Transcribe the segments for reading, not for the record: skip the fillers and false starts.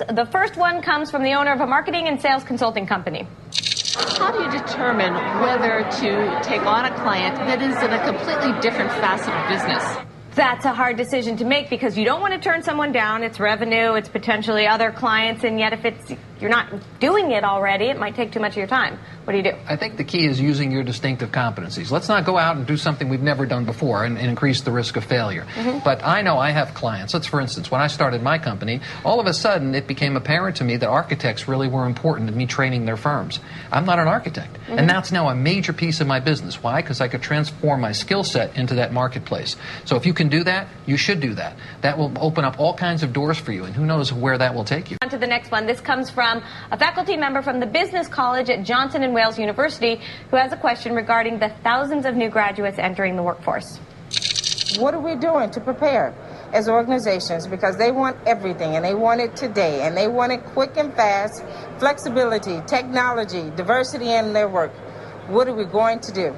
The first one comes from the owner of a marketing and sales consulting company. How do you determine whether to take on a client that is in a completely different facet of business? That's a hard decision to make because you don't want to turn someone down. It's revenue, it's potentially other clients, and yet if you're not doing it already, it might take too much of your time. What do you do? I think the key is using your distinctive competencies. Let's not go out and do something we've never done before and increase the risk of failure. But I know I have clients. Let's, for instance, when I started my company, all of a sudden it became apparent to me that architects really were important in me training their firms. I'm not an architect, and that's now a major piece of my business. Why? Because I could transform my skill set into that marketplace. So if you can do that, you should do that. That will open up all kinds of doors for you, and who knows where that will take you. On to the next one. This comes from a faculty member from the Business College at Johnson & Wales University who has a question regarding the thousands of new graduates entering the workforce. What are we doing to prepare as organizations? Because they want everything, and they want it today, and they want it quick and fast, flexibility, technology, diversity in their work. What are we going to do?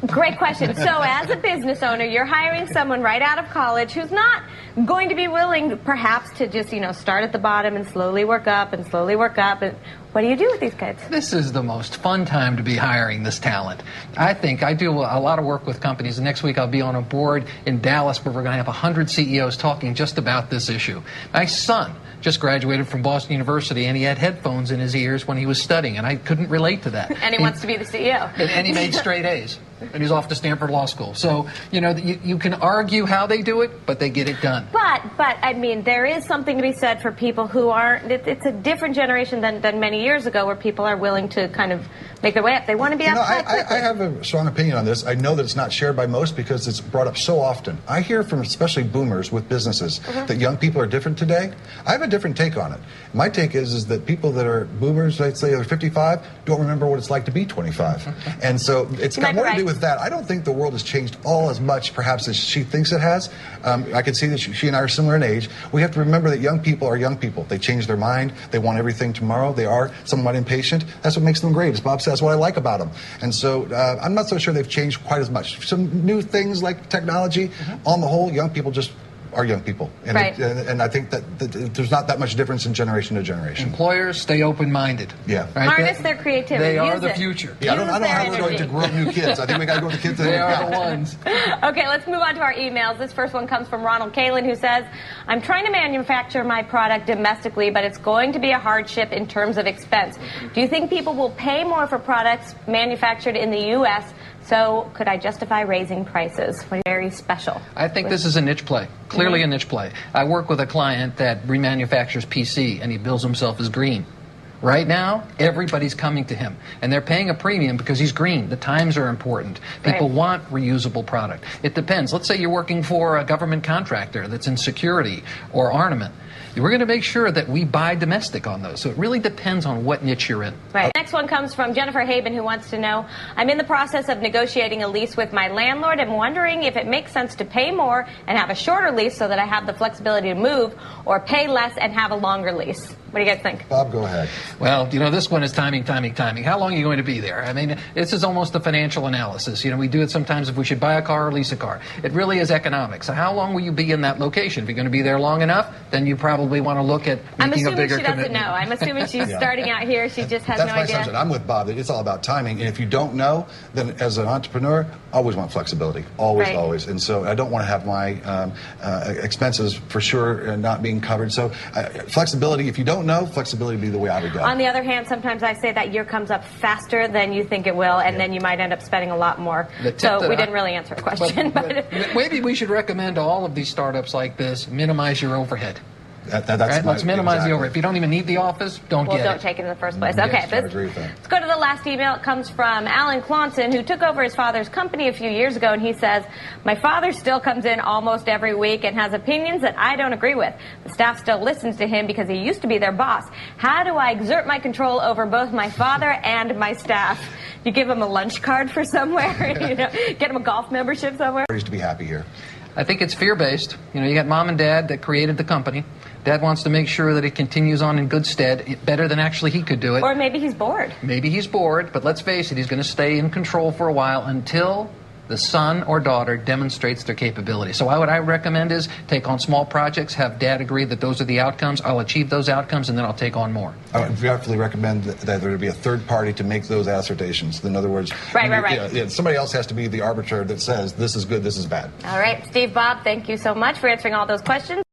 Great question. So as a business owner, you're hiring someone right out of college who's not going to be willing perhaps to just, start at the bottom and slowly work up and slowly work up. And what do you do with these kids? This is the most fun time to be hiring this talent. I think I do a lot of work with companies. Next week I'll be on a board in Dallas where we're going to have 100 CEOs talking just about this issue. My son just graduated from Boston University, and he had headphones in his ears when he was studying, and I couldn't relate to that. And he wants to be the CEO. And he made straight A's, and he's off to Stanford Law School. So, you can argue how they do it, but they get it done. But I mean, there is something to be said for people who aren't, it's a different generation than many years ago where people are willing to kind of make their way up. They want to be up high quickly. I have a strong opinion on this. I know that it's not shared by most because it's brought up so often. I hear from especially boomers with businesses that young people are different today. I have a different take on it. My take is that people that are boomers, let's say they're 55, don't remember what it's like to be 25. And so it's got more to do with that. I don't think the world has changed all as much perhaps as she thinks it has. I can see that she and I are similar in age. We have to remember that young people are young people. They change their mind. They want everything tomorrow. They are somewhat impatient. That's what makes them great. As Bob said, that's what I like about them. And so I'm not so sure they've changed quite as much. Some new things like technology, on the whole, young people just are young people. And, and I think that there's not that much difference in generation to generation. Employers, stay open-minded. Yeah. Right? Harness their creativity. They are the future. Yeah, I don't know how we're going to grow new kids. I think we got to go with the kids that they are the ones. Okay, let's move on to our emails. This first one comes from Ronald Kalin, who says, I'm trying to manufacture my product domestically, but it's going to be a hardship in terms of expense. Do you think people will pay more for products manufactured in the U.S.? So could I justify raising prices? Very special. I think this is a niche play. Clearly a niche play. I work with a client that remanufactures PC, and he bills himself as green. Right now, everybody's coming to him, and they're paying a premium because he's green. The times are important. People want reusable product. It depends. Let's say you're working for a government contractor that's in security or armament. We're going to make sure that we buy domestic on those. So it really depends on what niche you're in. Right. Next one comes from Jennifer Haben, who wants to know, I'm in the process of negotiating a lease with my landlord and wondering if it makes sense to pay more and have a shorter lease so that I have the flexibility to move, or pay less and have a longer lease. What do you guys think? Bob, go ahead. Well, this one is timing. How long are you going to be there? I mean, this is almost a financial analysis. We do it sometimes if we should buy a car or lease a car. It really is economics. So how long will you be in that location? If you're going to be there long enough, then you probably want to look at making a bigger commitment. I'm assuming she doesn't know. I'm assuming she's starting out here. She just has no idea. That's my assumption. I'm with Bob. It's all about timing. And if you don't know, then as an entrepreneur, I always want flexibility. Always. And so I don't want to have my expenses for sure not being covered. So flexibility, if you don't know, flexibility would be the way I would go. On the other hand, sometimes I say that year comes up faster than you think it will, and then you might end up spending a lot more. So we didn't really answer the question. But maybe we should recommend to all of these startups like this, minimize your overhead. Let's minimize the overhead. If you don't even need the office, don't get it. Don't take it in the first place. Okay, I agree with that. Let's go to the last email. It comes from Alan Clonson, who took over his father's company a few years ago, and he says, my father still comes in almost every week and has opinions that I don't agree with. The staff still listens to him because he used to be their boss. How do I exert my control over both my father and my staff? You give him a lunch card for somewhere? Get him a golf membership somewhere? To be happy here. I think it's fear-based. You got mom and dad that created the company. Dad wants to make sure that it continues on in good stead, better than actually he could do it. Or maybe he's bored. Maybe he's bored, but let's face it, he's going to stay in control for a while until the son or daughter demonstrates their capability. So what I recommend is take on small projects, have dad agree that those are the outcomes, I'll achieve those outcomes, and then I'll take on more. I would definitely recommend that there be a third party to make those assertions. In other words, Right. Somebody else has to be the arbiter that says this is good, this is bad. All right, Steve, Bob, thank you so much for answering all those questions.